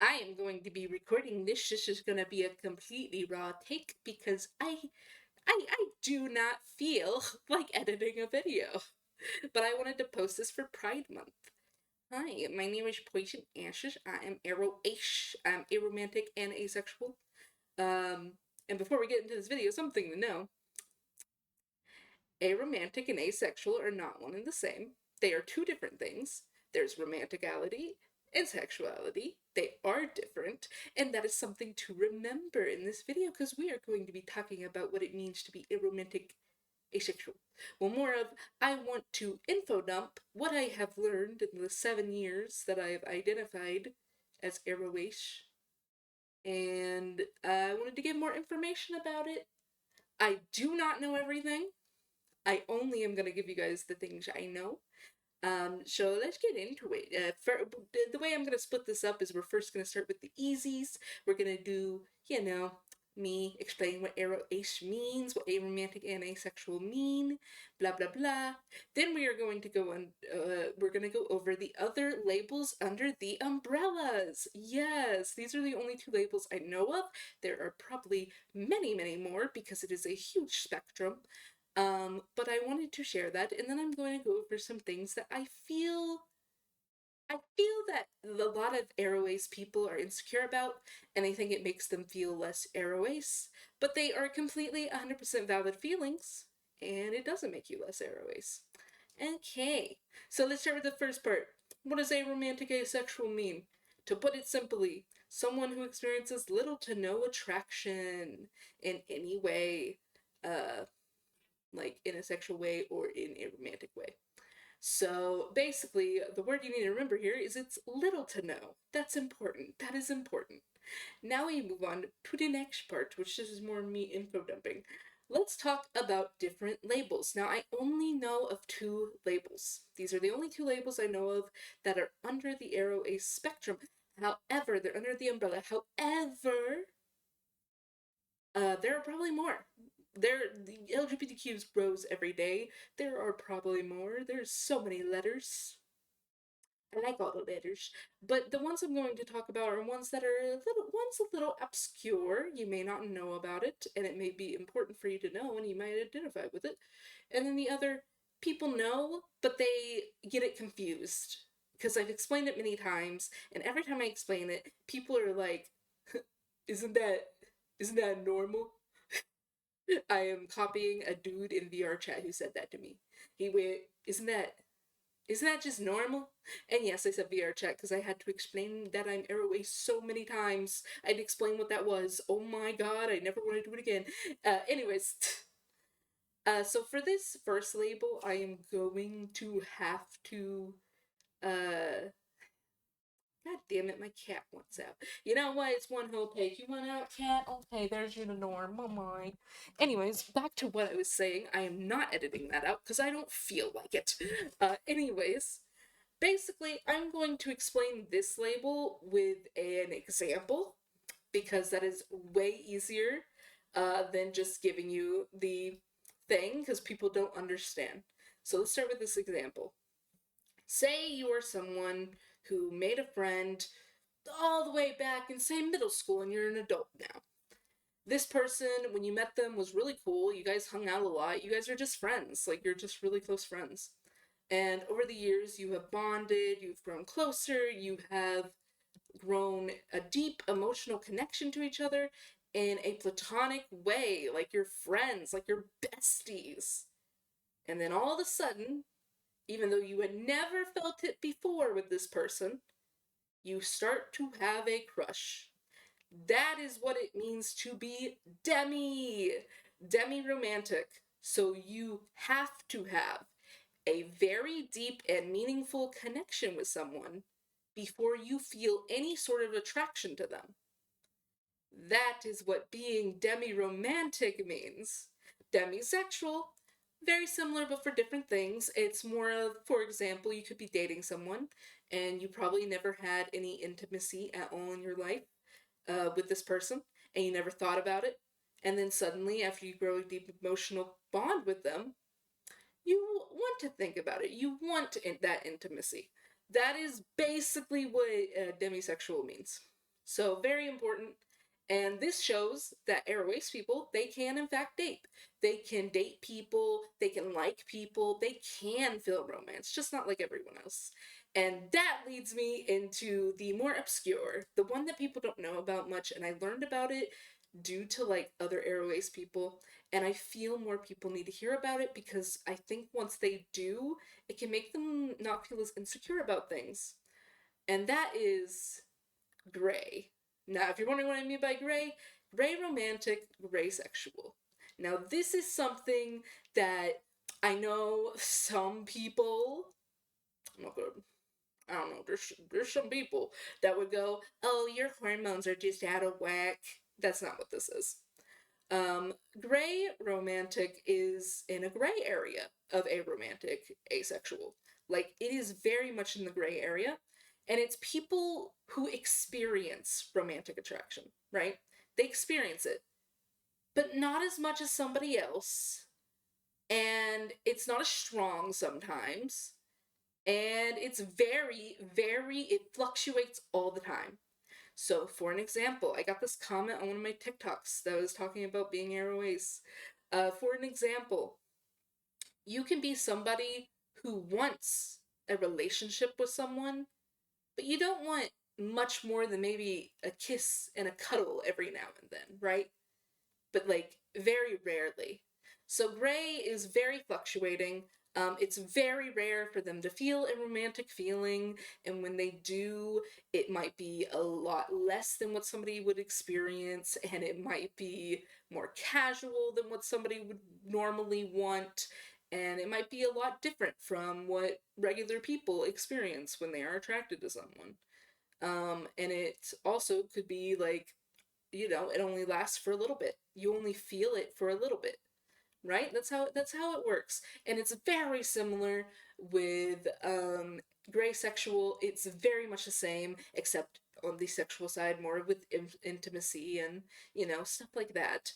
I am going to be recording this. This is going to be a completely raw take because I do not feel like editing a video. But I wanted to post this for Pride Month. Hi, my name is Poison Ashes. I am Aro-ish. I'm aromantic and asexual. And before we get into this video, something to know. Aromantic and asexual are not one and the same. They are two different things. There's romanticality and sexuality. They are different, and that is something to remember in this video because we are going to be talking about what it means to be aromantic asexual. Well, more of I want to info dump what I have learned in the 7 years that I have identified as aroish, and I wanted to give more information about it. I do not know everything. I only am going to give you guys the things I know. So let's get into it. The way I'm going to split this up is we're first going to start with the easies. We're going to do, me explain what aro-ace means, what aromantic and asexual mean, blah, blah, blah. Then we are going to we're going to go over the other labels under the umbrellas. Yes, these are the only two labels I know of. There are probably many, many more because it is a huge spectrum. But I wanted to share that, and then I'm going to go over some things that I feel that a lot of aroace people are insecure about, and I think it makes them feel less aroace, but they are completely 100% valid feelings, and it doesn't make you less aroace. Okay, so let's start with the first part. What does aromantic asexual mean? To put it simply, someone who experiences little to no attraction in any way, like in a sexual way or in a romantic way. So basically, the word you need to remember here is it's little to no. That's important. That is important. Now we move on to the next part, which this is more me info dumping. Let's talk about different labels. Now, I only know of two labels. These are the only two labels I know of that are under the aro-ace spectrum. However, they're under the umbrella. However, there are probably more. The LGBTQs grows every day. There are probably more. There's so many letters. I like all the letters, but the ones I'm going to talk about are ones that are a little obscure. You may not know about it, and it may be important for you to know, and you might identify with it. And then the other, people know, but they get it confused because I've explained it many times, and every time I explain it, people are like, "Isn't that isn't that normal?" I am copying a dude in VR chat who said that to me. He went, isn't that just normal? And yes, I said VR chat because I had to explain that I'm aroace so many times. I'd explain what that was. Oh my god, I never want to do it again. Anyways, so for this first label, I am going to have to, uh, God damn it, my cat wants out. You know what? It's one whole page. You want out, cat? Okay, there's your norm. Oh my. Anyways, back to what I was saying. I am not editing that out because I don't feel like it. Anyways, basically, I'm going to explain this label with an example because that is way easier than just giving you the thing because people don't understand. So let's start with this example. Say you are someone who made a friend all the way back in, say, middle school, and you're an adult now. This person, when you met them, was really cool. You guys hung out a lot. You guys are just friends. Like, you're just really close friends. And over the years, you have bonded, you've grown closer, you have grown a deep emotional connection to each other in a platonic way, like you're friends, like you're besties. And then all of a sudden, even though you had never felt it before with this person, you start to have a crush. That is what it means to be demi-romantic. So you have to have a very deep and meaningful connection with someone before you feel any sort of attraction to them. That is what being demi-romantic means. Demisexual, very similar but for different things. It's more of, for example, you could be dating someone and you probably never had any intimacy at all in your life with this person and you never thought about it. And then suddenly, after you grow a deep emotional bond with them, you want to think about it. You want that intimacy. That is basically what demisexual means. So very important. And this shows that airways people, they can in fact date. They can date people, they can like people, they can feel romance, just not like everyone else. And that leads me into the more obscure, the one that people don't know about much, and I learned about it due to like other airways people, and I feel more people need to hear about it because I think once they do, it can make them not feel as insecure about things. And that is gray. Now, if you're wondering what I mean by gray, gray romantic, gray sexual. Now, this is something that I know some people, I'm not gonna, I don't know, there's some people that would go, oh, your hormones are just out of whack. That's not what this is. Gray romantic is in a gray area of aromantic asexual. Like, it is very much in the gray area, and it's people who experience romantic attraction, right? They experience it, but not as much as somebody else, and it's not as strong sometimes, and it's it fluctuates all the time. So, for an example, I got this comment on one of my TikToks that was talking about being arrow ace. For an example, you can be somebody who wants a relationship with someone, but you don't want much more than maybe a kiss and a cuddle every now and then, right? But like very rarely. So gray is very fluctuating. It's very rare for them to feel a romantic feeling, and when they do, it might be a lot less than what somebody would experience, and it might be more casual than what somebody would normally want, and it might be a lot different from what regular people experience when they are attracted to someone. And it also could be like, it only lasts for a little bit. You only feel it for a little bit, right? That's how it works. And it's very similar with gray sexual. It's very much the same, except on the sexual side, more with intimacy and stuff like that.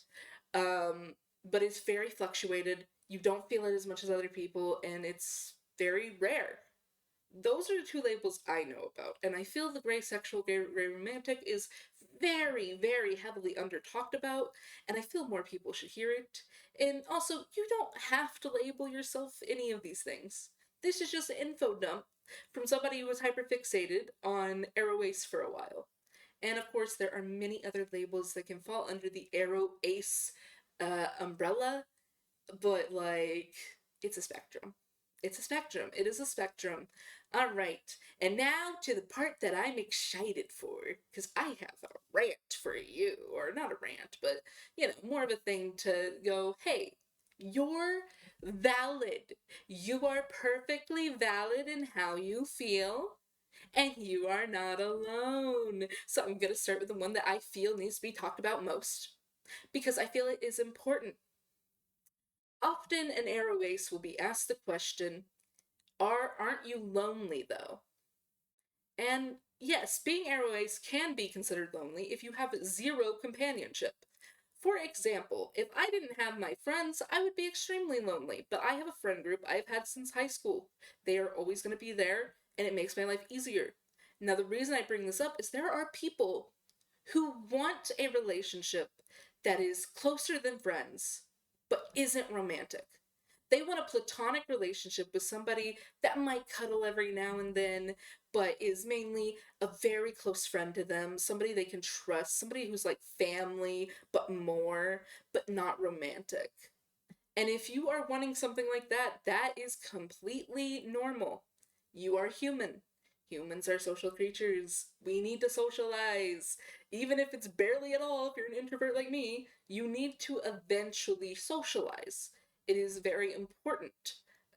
Um, but it's very fluctuated. You don't feel it as much as other people, and it's very rare. Those are the two labels I know about, and I feel the gray sexual, gray romantic is very, very heavily under talked about, and I feel more people should hear it. And also, you don't have to label yourself any of these things. This is just an info dump from somebody who was hyperfixated on Arrow Ace for a while. And of course, there are many other labels that can fall under the Arrow Ace umbrella, but like, it's a spectrum. It's a spectrum. It is a spectrum. All right. And now to the part that I'm excited for, because I have a rant for you, or not a rant, but more of a thing to go, hey, you're valid. You are perfectly valid in how you feel, and you are not alone. So I'm going to start with the one that I feel needs to be talked about most, because I feel it is important. Often an arrow ace will be asked the question, aren't you lonely though? And yes, being arrow ace can be considered lonely if you have zero companionship. For example, if I didn't have my friends, I would be extremely lonely, but I have a friend group I've had since high school. They are always going to be there, and it makes my life easier. Now, the reason I bring this up is there are people who want a relationship that is closer than friends, but isn't romantic. They want a platonic relationship with somebody that might cuddle every now and then, but is mainly a very close friend to them, somebody they can trust, somebody who's like family, but more, but not romantic. And if you are wanting something like that, that is completely normal. You are human. Humans are social creatures. We need to socialize. Even if it's barely at all, if you're an introvert like me, you need to eventually socialize. It is very important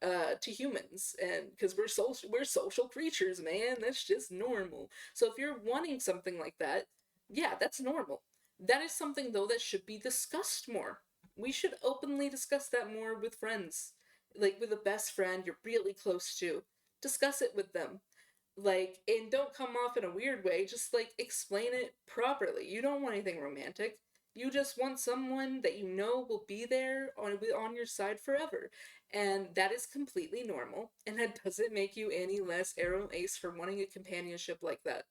to humans, and because we're social creatures, man. That's just normal. So if you're wanting something like that, yeah, that's normal. That is something though that should be discussed more. We should openly discuss that more with friends. Like with a best friend you're really close to. Discuss it with them. Like, and don't come off in a weird way, just like explain it properly. You don't want anything romantic. You just want someone that you know will be there on your side forever. And that is completely normal, and that doesn't make you any less arrow ace for wanting a companionship like that.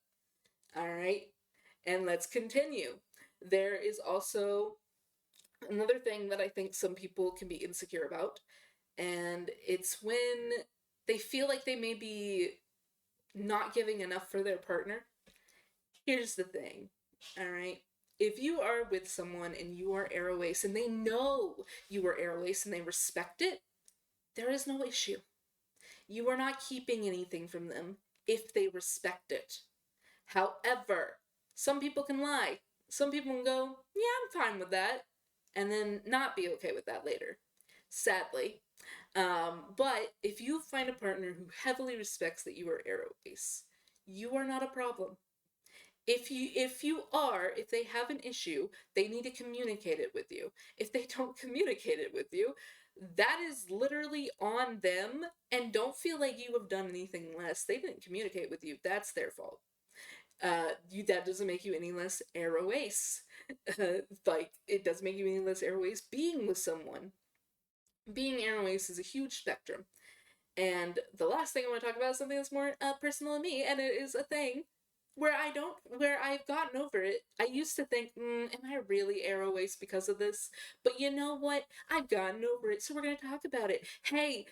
Alright? And let's continue. There is also another thing that I think some people can be insecure about, and it's when they feel like they may be not giving enough for their partner. Here's the thing, all right? If you are with someone and you are aro ace and they know you are aro ace and they respect it, there is no issue. You are not keeping anything from them if they respect it. However, some people can lie. Some people can go, yeah, I'm fine with that, and then not be okay with that later. Sadly. But if you find a partner who heavily respects that you are aro ace, you are not a problem. If they have an issue, they need to communicate it with you. If they don't communicate it with you, that is literally on them, and don't feel like you have done anything less. They didn't communicate with you. That's their fault. That doesn't make you any less aro ace. Like, it doesn't make you any less aro ace being with someone. Being aro ace is a huge spectrum. And the last thing I want to talk about is something that's more personal to me, and it is a thing where I've gotten over it. I used to think, am I really aro ace because of this? But you know what? I've gotten over it, so we're gonna talk about it. Hey,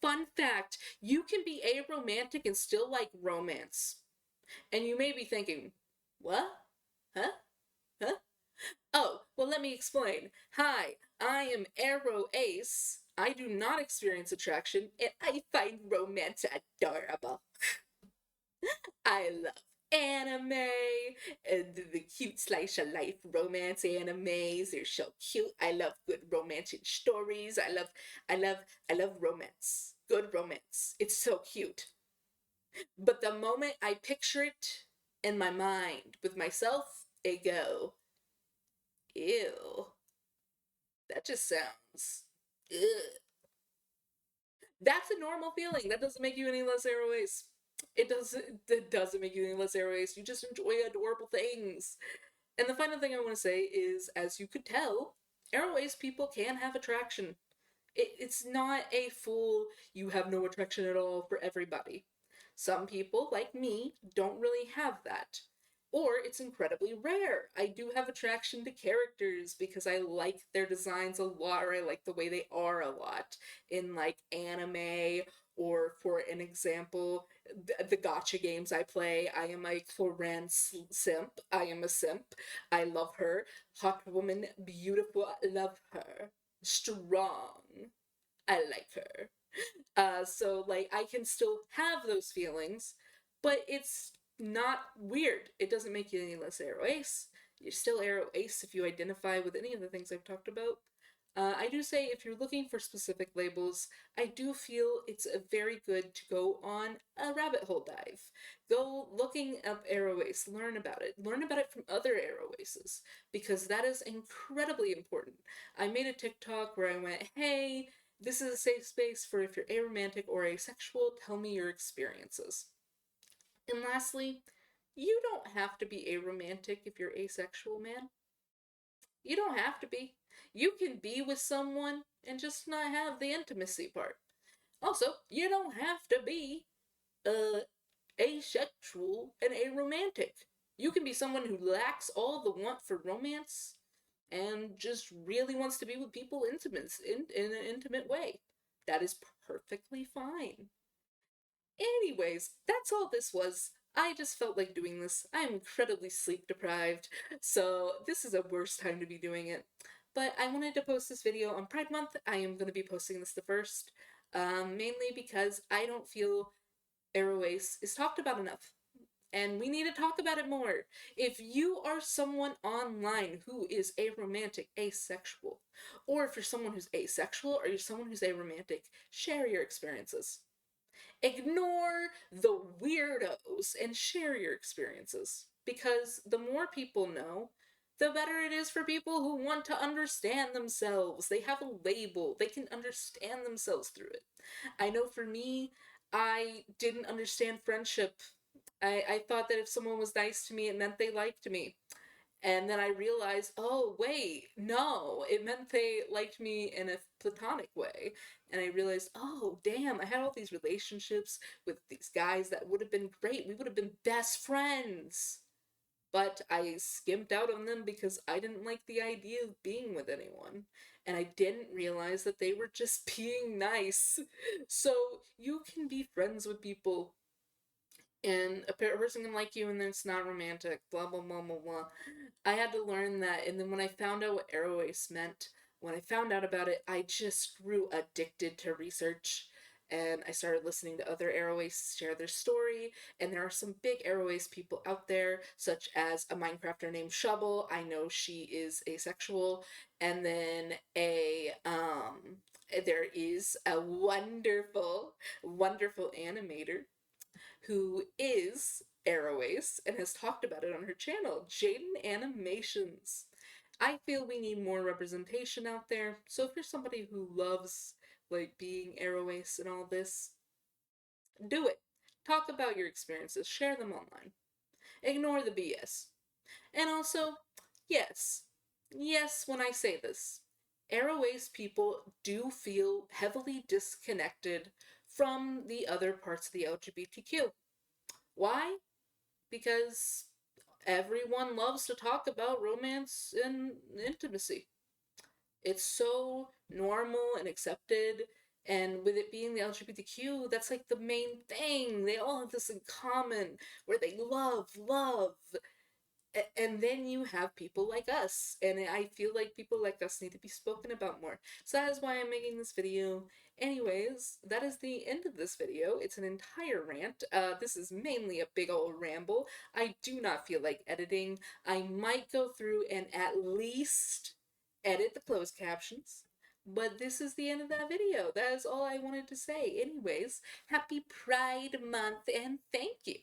fun fact: you can be aromantic and still like romance. And you may be thinking, what? Huh? Huh? Oh, well, let me explain. Hi, I am aro ace. I do not experience attraction, and I find romance adorable. I love anime and the cute slice of life romance animes. They're so cute. I love good romantic stories. I love, I love romance. Good romance. It's so cute. But the moment I picture it in my mind with myself, I go, ew, that just sounds, ugh. That's a normal feeling. That doesn't make you any less aro ace. It doesn't make you any less aro ace. You just enjoy adorable things. And the final thing I want to say is, as you could tell, aro ace people can have attraction. It's not a full, you have no attraction at all for everybody. Some people, like me, don't really have that. Or it's incredibly rare. I do have attraction to characters because I like their designs a lot, or I like the way they are a lot. In like anime, or for an example, the gacha games I play, I am a Florence simp. I am a simp. I love her. Hot woman, beautiful, love her. Strong. I like her. So like I can still have those feelings, but it's not weird. It doesn't make you any less aro ace. You're still aro ace if you identify with any of the things I've talked about. I do say if you're looking for specific labels, I do feel it's very good to go on a rabbit hole dive. Go looking up aro ace, learn about it. Learn about it from other aro aces, because that is incredibly important. I made a TikTok where I went, hey, this is a safe space for if you're aromantic or asexual, tell me your experiences. And lastly, you don't have to be aromantic if you're asexual, man. You don't have to be. You can be with someone and just not have the intimacy part. Also, you don't have to be uh, asexual and aromantic. You can be someone who lacks all the want for romance and just really wants to be with people in an intimate way. That is perfectly fine. Anyways, that's all this was. I just felt like doing this. I'm incredibly sleep deprived, so this is a worse time to be doing it. But I wanted to post this video on Pride Month. I am going to be posting this the first, mainly because I don't feel aro ace is talked about enough, and we need to talk about it more. If you are someone online who is aromantic, asexual, or if you're someone who's asexual or you're someone who's aromantic, share your experiences. Ignore the weirdos and share your experiences. Because the more people know, the better it is for people who want to understand themselves. They have a label, they can understand themselves through it. I know for me, I didn't understand friendship. I thought that if someone was nice to me, it meant they liked me. And then I realized, oh, wait, no, it meant they liked me in a platonic way. And I realized, oh, damn, I had all these relationships with these guys that would have been great. We would have been best friends. but I skimped out on them because I didn't like the idea of being with anyone. And I didn't realize that they were just being nice. So you can be friends with people and a person can like you and then it's not romantic, blah blah blah blah blah. I had to learn that, and then when I found out what aroace meant, when I found out about it, I just grew addicted to research. And I started listening to other aroace share their story, and there are some big aroace people out there, such as a Minecrafter named Shovel. I know she is asexual, and then there is a wonderful, wonderful animator who is Aroace and has talked about it on her channel, Jaden Animations. I feel we need more representation out there. So if you're somebody who loves like being Aroace and all this, do it. Talk about your experiences, share them online. Ignore the BS. And also, yes, yes, when I say this, Aroace people do feel heavily disconnected from the other parts of the LGBTQ. Why? Because everyone loves to talk about romance and intimacy. It's so normal and accepted. And with it being the LGBTQ, that's like the main thing. They all have this in common where they love, and then you have people like us, and I feel like people like us need to be spoken about more. So that is why I'm making this video. Anyways, that is the end of this video. It's an entire rant. This is mainly a big old ramble. I do not feel like editing. I might go through and at least edit the closed captions, but this is the end of that video. That is all I wanted to say. Anyways, happy Pride Month and thank you.